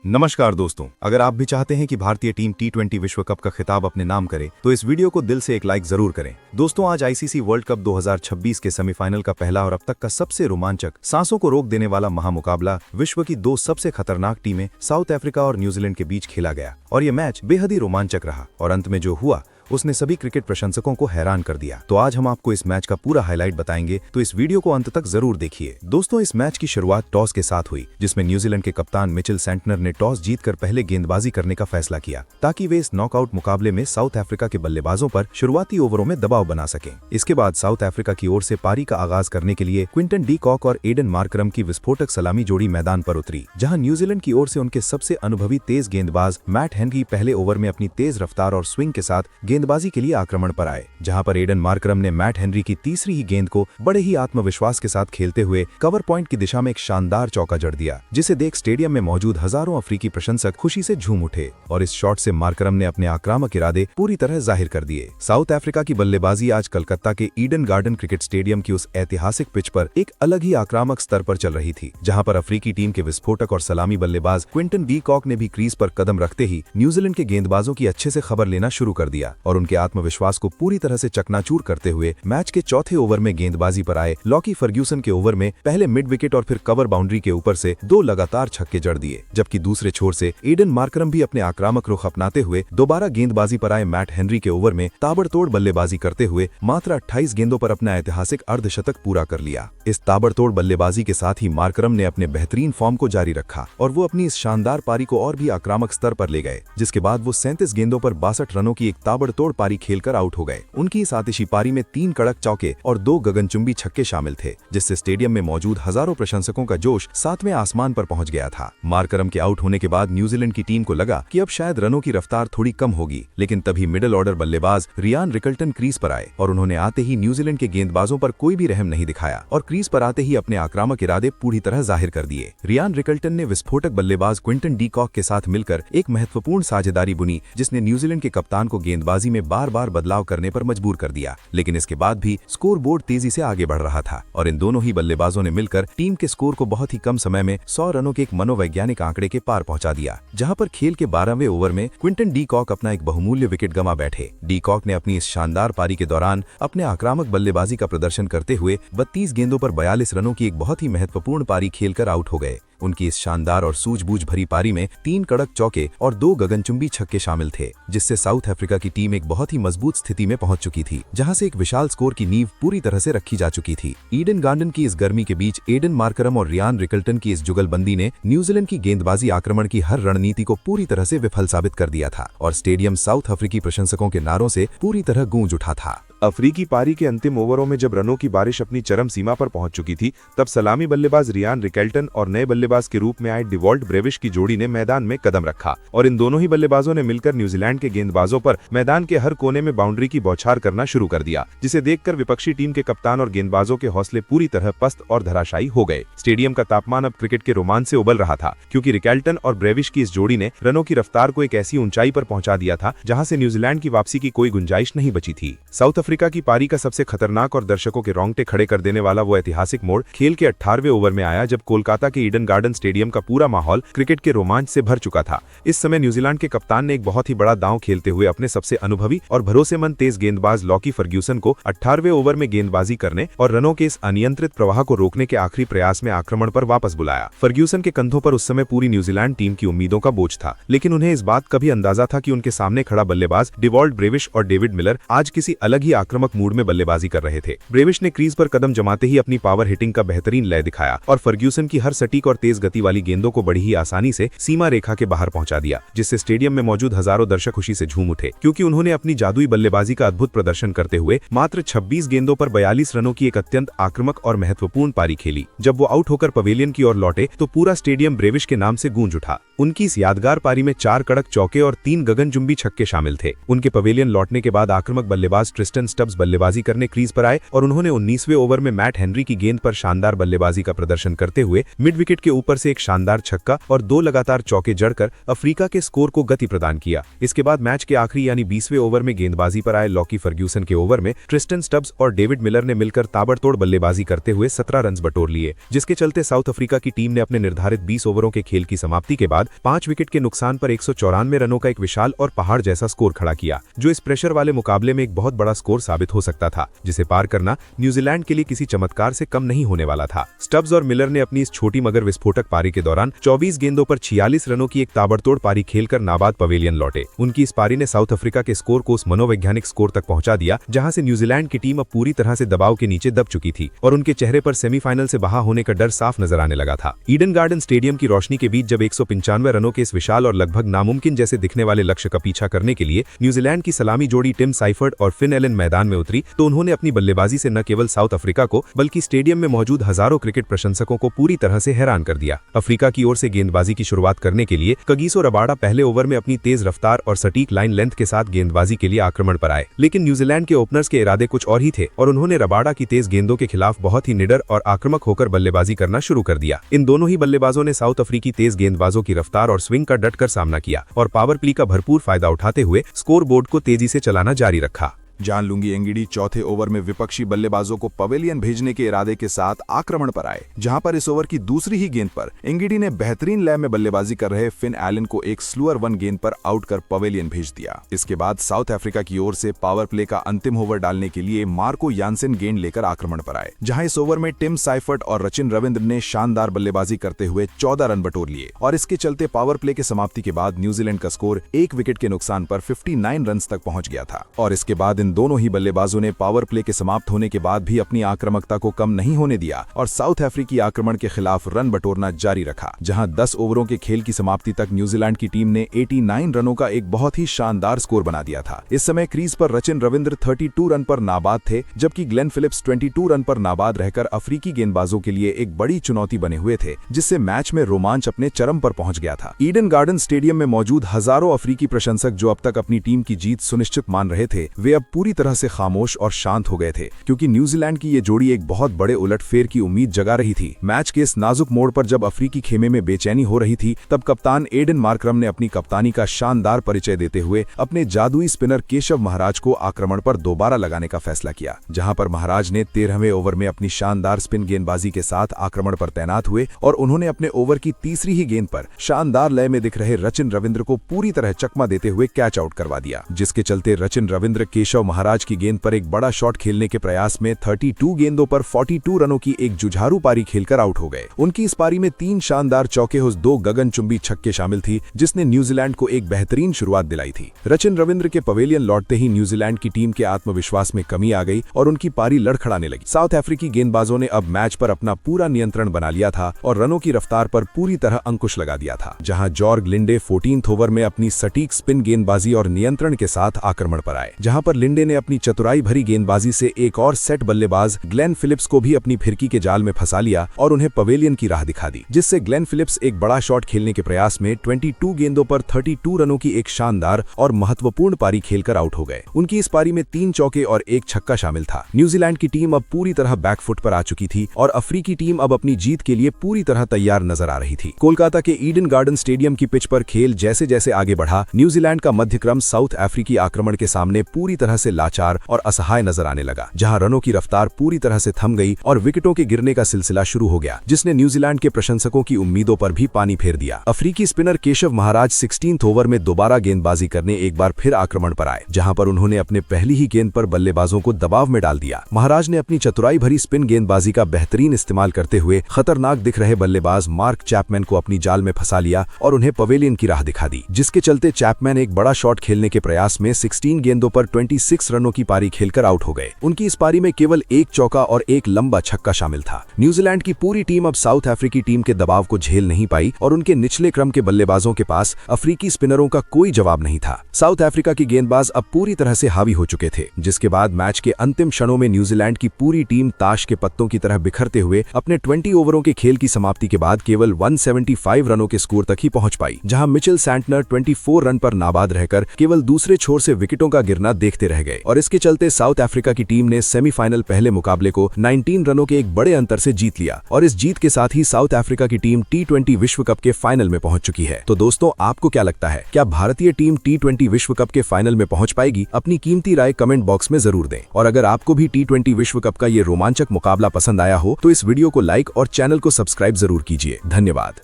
नमस्कार दोस्तों, अगर आप भी चाहते हैं कि भारतीय टीम T20 विश्व कप का खिताब अपने नाम करे तो इस वीडियो को दिल से एक लाइक जरूर करें। दोस्तों, आज आईसीसी वर्ल्ड कप 2026 के सेमीफाइनल का पहला और अब तक का सबसे रोमांचक, सांसों को रोक देने वाला महामुकाबला विश्व की दो सबसे खतरनाक टीमें साउथ अफ्रीका और न्यूजीलैंड के बीच खेला गया और ये मैच बेहद ही रोमांचक रहा और अंत में जो हुआ उसने सभी क्रिकेट प्रशंसकों को हैरान कर दिया। तो आज हम आपको इस मैच का पूरा हाईलाइट बताएंगे, तो इस वीडियो को अंत तक जरूर देखिए। दोस्तों, इस मैच की शुरुआत टॉस के साथ हुई, जिसमें न्यूजीलैंड के कप्तान मिचेल सेंटनर ने टॉस जीतकर पहले गेंदबाजी करने का फैसला किया ताकि वे इस नॉकआउट मुकाबले में साउथ अफ्रीका के बल्लेबाजों पर शुरुआती ओवरों में दबाव बना सकें। इसके बाद साउथ अफ्रीका की ओर से पारी का आगाज करने के लिए क्विंटन डी कॉक और एडन मार्करम की विस्फोटक सलामी जोड़ी मैदान पर उतरी, जहां न्यूजीलैंड की ओर से उनके सबसे अनुभवी तेज गेंदबाज मैट हेनरी पहले ओवर में अपनी तेज रफ्तार और स्विंग के साथ गेंदबाजी के लिए आक्रमण पर आए, जहां पर एडन मार्करम ने मैट हेनरी की तीसरी ही गेंद को बड़े ही आत्मविश्वास के साथ खेलते हुए कवर पॉइंट की दिशा में एक शानदार चौका जड़ दिया, जिसे देख स्टेडियम में मौजूद हजारों अफ्रीकी प्रशंसक खुशी से झूम उठे और इस शॉट से मार्करम ने अपने आक्रामक इरादे पूरी तरह जाहिर कर दिए। साउथ अफ्रीका की बल्लेबाजी आज कलकत्ता के ईडन गार्डन क्रिकेट स्टेडियम की उस ऐतिहासिक पिच पर एक अलग ही आक्रामक स्तर पर चल रही थी, जहां पर अफ्रीकी टीम के विस्फोटक और सलामी बल्लेबाज क्विंटन डी कॉक ने भी क्रीज पर कदम रखते ही न्यूजीलैंड के गेंदबाजों की अच्छे से खबर लेना शुरू कर दिया और उनके आत्मविश्वास को पूरी तरह से चकनाचूर करते हुए मैच के चौथे ओवर में गेंदबाजी पर आए लॉकी फर्ग्यूसन के ओवर में पहले मिड विकेट और फिर कवर बाउंड्री के ऊपर से दो लगातार छक्के जड़ दिए, जबकि दूसरे छोर से एडन मार्करम भी अपने आक्रामक रुख अपनाते हुए दोबारा गेंदबाजी पर आए मैट हेनरी के ओवर में ताबड़तोड़ बल्लेबाजी करते हुए मात्र 28 गेंदों पर अपना ऐतिहासिक अर्धशतक पूरा कर लिया। इस ताबड़तोड़ बल्लेबाजी के साथ ही मार्करम ने अपने बेहतरीन फॉर्म को जारी रखा और वो अपनी इस शानदार पारी को और भी आक्रामक स्तर पर ले गए, जिसके बाद वो 37 गेंदों पर 62 रनों की एक ताबड़तोड़ पारी खेलकर आउट हो गए। उनकी इस आतिशी पारी में 3 कड़क चौके और 2 गगनचुंबी छक्के शामिल थे, जिससे स्टेडियम में मौजूद हजारों प्रशंसकों का जोश 7वें आसमान पर पहुंच गया था। मार्करम के आउट होने के बाद न्यूजीलैंड की टीम को लगा कि अब शायद रनों की रफ्तार थोड़ी कम होगी, लेकिन तभी मिडिल ऑर्डर बल्लेबाज रियान रिकल्टन क्रीज पर आए और उन्होंने आते ही न्यूजीलैंड के गेंदबाजों पर कोई भी रहम नहीं दिखाया और क्रीज पर आते ही अपने आक्रामक इरादे पूरी तरह जाहिर कर दिए। रियान रिकल्टन ने विस्फोटक बल्लेबाज क्विंटन डी कॉक के साथ मिलकर एक महत्वपूर्ण साझेदारी बुनी, जिसने न्यूजीलैंड के कप्तान को गेंदबाजी में बार बार बदलाव करने पर मजबूर कर दिया, लेकिन इसके बाद भी स्कोर बोर्ड तेजी से आगे बढ़ रहा था और इन दोनों ही बल्लेबाजों ने मिलकर टीम के स्कोर को बहुत ही कम समय में 100 रनों के एक मनोवैज्ञानिक आंकड़े के पार पहुंचा दिया, जहां पर खेल के 12वें ओवर में क्विंटन डी कॉक अपना एक बहुमूल्य विकेट गंवा बैठे। डी कॉक ने अपनी इस शानदार पारी के दौरान अपने आक्रामक बल्लेबाजी का प्रदर्शन करते हुए 32 गेंदों पर 42 रनों की एक बहुत ही महत्वपूर्ण पारी खेलकर आउट हो गए। उनकी इस शानदार और सूझबूझ भरी पारी में 3 कड़क चौके और 2 गगनचुंबी छक्के शामिल थे, जिससे साउथ अफ्रीका की टीम एक बहुत ही मजबूत स्थिति में पहुंच चुकी थी, जहां से एक विशाल स्कोर की नींव पूरी तरह से रखी जा चुकी थी। ईडन गार्डन की इस गर्मी के बीच एडन मार्करम और रियान रिकल्टन की इस जुगलबंदी ने न्यूजीलैंड की गेंदबाजी आक्रमण की हर रणनीति को पूरी तरह से विफल साबित कर दिया था और स्टेडियम साउथ अफ्रीकी प्रशंसकों के नारों से पूरी तरह गूंज उठा था। अफ्रीकी पारी के अंतिम ओवरों में जब रनों की बारिश अपनी चरम सीमा पर पहुंच चुकी थी, तब सलामी बल्लेबाज रियान रिकल्टन और नए बल्लेबाज के रूप में आए डिवॉल्ट ब्रेविश की जोड़ी ने मैदान में कदम रखा और इन दोनों ही बल्लेबाजों ने मिलकर न्यूजीलैंड के गेंदबाजों पर मैदान के हर कोने में बाउंड्री की बौछार करना शुरू कर दिया, जिसे देखकर विपक्षी टीम के कप्तान और गेंदबाजों के हौसले पूरी तरह पस्त और धराशायी हो गए। स्टेडियम का तापमान अब क्रिकेट के रोमांच से उबल रहा था, क्योंकि रिकल्टन और ब्रेविश की इस जोड़ी ने रनों की रफ्तार को एक ऐसी ऊंचाई पर पहुंचा दिया था जहां से न्यूजीलैंड की वापसी की कोई गुंजाइश नहीं बची थी। साउथ अफ्रीका की पारी का सबसे खतरनाक और दर्शकों के रोंगटे खड़े कर देने वाला वो ऐतिहासिक मोड़ खेल के 18वें ओवर में आया, जब कोलकाता के ईडन गार्डन स्टेडियम का पूरा माहौल क्रिकेट के रोमांच से भर चुका था। इस समय न्यूजीलैंड के कप्तान ने एक बहुत ही बड़ा दांव खेलते हुए अपने सबसे अनुभवी और भरोसेमंद तेज गेंदबाज लॉकी फर्ग्यूसन को 18वें ओवर में गेंदबाजी करने और रनों के इस अनियंत्रित प्रवाह को रोकने के आखिरी प्रयास में आक्रमण पर वापस बुलाया। फर्ग्यूसन के कंधों पर उस समय पूरी न्यूजीलैंड टीम की उम्मीदों का बोझ था, लेकिन उन्हें इस बात का भी अंदाजा था कि उनके सामने खड़ा बल्लेबाज डिवॉल्ट ब्रेविश और डेविड मिलर आज किसी अलग ही आक्रामक मूड में बल्लेबाजी कर रहे थे। ब्रेविश ने क्रीज पर कदम जमाते ही अपनी पावर हिटिंग का बेहतरीन लय दिखाया और फर्ग्यूसन की हर सटीक और तेज गति वाली गेंदों को बड़ी ही आसानी से सीमा रेखा के बाहर पहुंचा दिया, जिससे स्टेडियम में मौजूद हजारों दर्शक खुशी से झूम उठे, क्योंकि उन्होंने अपनी जादुई बल्लेबाजी का अद्भुत प्रदर्शन करते हुए मात्र 26 गेंदों पर 42 रनों की एक अत्यंत आक्रामक और महत्वपूर्ण पारी खेली। जब वो आउट होकर पवेलियन की ओर लौटे तो पूरा स्टेडियम ब्रेविश के नाम से गूंज उठा। उनकी इस यादगार पारी में 4 कड़क चौके और 3 गगनचुंबी छक्के शामिल थे। उनके पवेलियन लौटने के बाद आक्रामक बल्लेबाज ट्रिस्टन स्टब्स बल्लेबाजी करने क्रीज पर आए और उन्होंने 19वें ओवर में मैट हेनरी की गेंद पर शानदार बल्लेबाजी का प्रदर्शन करते हुए मिड विकेट के ऊपर से एक शानदार छक्का और 2 लगातार चौके जड़कर अफ्रीका के स्कोर को गति प्रदान किया। इसके बाद मैच के आखिरी यानी 20वें ओवर में गेंदबाजी पर आए लॉकी फर्ग्यूसन के ओवर में ट्रिस्टन स्टब्स और डेविड मिलर ने मिलकर ताबड़तोड़ बल्लेबाजी करते हुए 17 रन बटोर लिए, जिसके चलते साउथ अफ्रीका की टीम ने अपने निर्धारित 20 ओवरों के खेल की समाप्ति के बाद बाद 5 विकेट के नुकसान पर 194 रनों का एक विशाल और पहाड़ जैसा स्कोर खड़ा किया, जो इस प्रेशर वाले मुकाबले में एक बहुत बड़ा स्कोर साबित हो सकता था, जिसे पार करना न्यूजीलैंड के लिए किसी चमत्कार से कम नहीं होने वाला था। स्टब्स और मिलर ने अपनी इस छोटी मगर विस्फोटक पारी के दौरान 24 गेंदों पर 46 रनों की एक ताबड़तोड़ पारी खेलकर नाबाद पवेलियन लौटे। उनकी इस पारी ने साउथ अफ्रीका के स्कोर को उस मनोवैज्ञानिक स्कोर तक पहुंचा दिया जहां से न्यूजीलैंड की टीम अब पूरी तरह से दबाव के नीचे दब चुकी थी और उनके चेहरे पर सेमीफाइनल से बाहर होने का डर साफ नजर आने लगा था। ईडन गार्डन स्टेडियम की रोशनी के बीच जब 195 रनों के इस विशाल और लगभग नामुमकिन जैसे दिखने वाले लक्ष्य का पीछा करने के लिए न्यूजीलैंड की सलामी जोड़ी टिम साइफर्ड और फिन एलन मैदान में उतरी तो उन्होंने अपनी बल्लेबाजी से न केवल साउथ अफ्रीका को बल्कि स्टेडियम में मौजूद हजारों क्रिकेट प्रशंसकों को पूरी तरह से हैरान कर दिया। अफ्रीका की ओर से गेंदबाजी की शुरुआत करने के लिए कगिसो रबाडा पहले ओवर में अपनी तेज रफ्तार और सटीक लाइन लेंथ के साथ गेंदबाजी के लिए आक्रमण पर आए, लेकिन न्यूजीलैंड के ओपनर्स के इरादे कुछ और ही थे और उन्होंने रबाडा की तेज गेंदों के खिलाफ बहुत ही निडर और आक्रामक होकर बल्लेबाजी करना शुरू कर दिया। इन दोनों ही बल्लेबाजों ने साउथ अफ्रीकी तेज गेंदबाजों की रफ्तार और स्विंग का डटकर सामना किया और पावर प्ले का भरपूर फायदा उठाते हुए स्कोर बोर्ड को तेजी से चलाना जारी रखा। जानलुंगी एंगिडी चौथे ओवर में विपक्षी बल्लेबाजों को पवेलियन भेजने के इरादे के साथ आक्रमण पर आए, जहां पर इस ओवर की दूसरी ही गेंद पर एंगिडी ने बेहतरीन लय में बल्लेबाजी कर रहे फिन एलन को एक स्लूअर 1 गेंद पर आउट कर पवेलियन भेज दिया। इसके बाद साउथ अफ्रीका की ओर से पावर प्ले का अंतिम ओवर डालने के लिए मार्को यानसेन गेंद लेकर आक्रमण पर आए, जहां इस ओवर में टिम साइफर्ड और रचिन रविंद्र ने शानदार बल्लेबाजी करते हुए 14 रन बटोर लिए और इसके चलते पावर प्ले के समाप्ति के बाद न्यूजीलैंड का स्कोर 1 विकेट के नुकसान पर 59 रन तक पहुंच गया था। और इसके बाद इन दोनों ही बल्लेबाजों ने पावर प्ले के समाप्त होने के बाद भी अपनी आक्रामकता को कम नहीं होने दिया और साउथ अफ्रीकी आक्रमण के खिलाफ रन बटोरना जारी रखा, जहां 10 ओवरों के खेल की समाप्ति तक न्यूजीलैंड की टीम ने 89 रनों का एक बहुत ही शानदार स्कोर बना दिया था। इस समय क्रीज पर रचिन रविंद्र 32 रन पर नाबाद थे, जबकि ग्लेन फिलिप्स 22 रन पर नाबाद रहकर अफ्रीकी गेंदबाजों के लिए एक बड़ी चुनौती बने हुए थे, जिससे मैच में रोमांच अपने चरम पर पहुंच गया था। ईडन गार्डन स्टेडियम में मौजूद हजारों अफ्रीकी प्रशंसक जो अब तक अपनी टीम की जीत सुनिश्चित मान रहे थे, वे अब पूरी तरह से खामोश और शांत हो गए थे, क्योंकि न्यूजीलैंड की ये जोड़ी एक बहुत बड़े उलटफेर की उम्मीद जगा रही थी। मैच के इस नाजुक मोड़ पर जब अफ्रीकी खेमे में बेचैनी हो रही थी, तब कप्तान एडन मार्करम ने अपनी कप्तानी का शानदार परिचय देते हुए अपने जादुई स्पिनर केशव महाराज को आक्रमण पर दोबारा लगाने का फैसला किया, जहां पर महाराज ने 13वें ओवर में अपनी शानदार स्पिन गेंदबाजी के साथ आक्रमण पर तैनात हुए और उन्होंने अपने ओवर की तीसरी ही गेंद पर शानदार लय में दिख रहे रचिन रविंद्र को पूरी तरह चकमा देते हुए कैच आउट करवा दिया, जिसके चलते रचिन रविंद्र केशव महाराज की गेंद पर एक बड़ा शॉट खेलने के प्रयास में 32 गेंदों पर 42 रनों की एक जुझारू पारी खेलकर आउट हो गए। उनकी इस पारी में 3 शानदार चौके और 2 गगनचुंबी छक्के शामिल थी, जिसने न्यूजीलैंड को एक बेहतरीन शुरुआत दिलाई थी। रचिन रविंद्र के पवेलियन लौटते ही न्यूजीलैंड की टीम के आत्मविश्वास में कमी आ गई और उनकी पारी लड़खड़ाने लगी। साउथ अफ्रीकी गेंदबाजों ने अब मैच पर अपना पूरा नियंत्रण बना लिया था और रनों की रफ्तार पर पूरी तरह अंकुश लगा दिया था, जहां जॉर्ग लिंडे 14th ओवर में अपनी सटीक स्पिन गेंदबाजी और नियंत्रण के साथ आक्रमण पर आए, जहां पर लिंडे ने अपनी चतुराई भरी गेंदबाजी से एक और सेट बल्लेबाज ग्लेन फिलिप्स को भी अपनी फिरकी के जाल में फंसा लिया और उन्हें पवेलियन की राह दिखा दी, जिससे ग्लेन फिलिप्स एक बड़ा शॉट खेलने के प्रयास में 22 गेंदों पर 32 रनों की एक शानदार और महत्वपूर्ण पारी खेलकर आउट हो गए। उनकी इस पारी में 3 चौके और 1 छक्का शामिल था। न्यूजीलैंड की टीम अब पूरी तरह बैकफुट पर आ चुकी थी और अफ्रीकी टीम अब अपनी जीत के लिए पूरी तरह तैयार नजर आ रही थी। कोलकाता के ईडन गार्डन स्टेडियम की पिच पर खेल जैसे जैसे आगे बढ़ा, न्यूजीलैंड का मध्यक्रम साउथ अफ्रीकी आक्रमण के सामने पूरी तरह से लाचार और असहाय नजर आने लगा, जहां रनों की रफ्तार पूरी तरह से थम गई और विकेटों के गिरने का सिलसिला शुरू हो गया, जिसने न्यूजीलैंड के प्रशंसकों की उम्मीदों पर भी पानी फेर दिया। अफ्रीकी spinner Keshav Maharaj 16th over में दोबारा गेंदबाजी करने एक बार फिर आक्रमण पर आए, जहां पर उन्होंने अपने पहली ही गेंद पर बल्लेबाजों को दबाव में डाल दिया। महाराज ने अपनी चतुराई भरी स्पिन गेंदबाजी का बेहतरीन इस्तेमाल करते हुए खतरनाक दिख रहे बल्लेबाज मार्क चैपमैन को अपनी जाल में फंसा लिया और उन्हें पवेलियन की राह दिखा दी, जिसके चलते चैपमैन एक बड़ा शॉट खेलने के प्रयास में 16 गेंदों पर 26 रनों की पारी खेलकर आउट हो गए। उनकी इस पारी में केवल 1 चौका और 1 लंबा छक्का शामिल था। न्यूजीलैंड की पूरी टीम अब साउथ अफ्रीकी टीम के दबाव को झेल नहीं पाई और उनके निचले क्रम के बल्लेबाजों के पास अफ्रीकी स्पिनरों का कोई जवाब नहीं था। साउथ अफ्रीका की गेंदबाज अब पूरी तरह से हावी हो चुके थे, जिसके बाद मैच के अंतिम क्षणों में न्यूजीलैंड की पूरी टीम ताश के पत्तों की तरह बिखरते हुए अपने 20 ओवरों के खेल की समाप्ति के बाद केवल 175 रनों के स्कोर तक ही पहुंच पाई, जहां मिचेल सैंटनर 24 रन पर नाबाद रहकर केवल दूसरे छोर से विकेटों का गिरना देखते रह गए और इसके चलते साउथ अफ्रीका की टीम ने सेमीफाइनल पहले मुकाबले को 19 रनों के एक बड़े अंतर से जीत लिया और इस जीत के साथ ही साउथ अफ्रीका की टीम T20 विश्व कप के फाइनल में पहुंच चुकी है। तो दोस्तों, आपको क्या लगता है, क्या भारतीय टीम T20 विश्व कप के फाइनल में पहुंच पाएगी? अपनी कीमती राय कमेंट बॉक्स में जरूर दें और अगर आपको भी T20 विश्व कप का ये रोमांचक मुकाबला पसंद आया हो तो इस वीडियो को लाइक और चैनल को सब्सक्राइब जरूर कीजिए। धन्यवाद।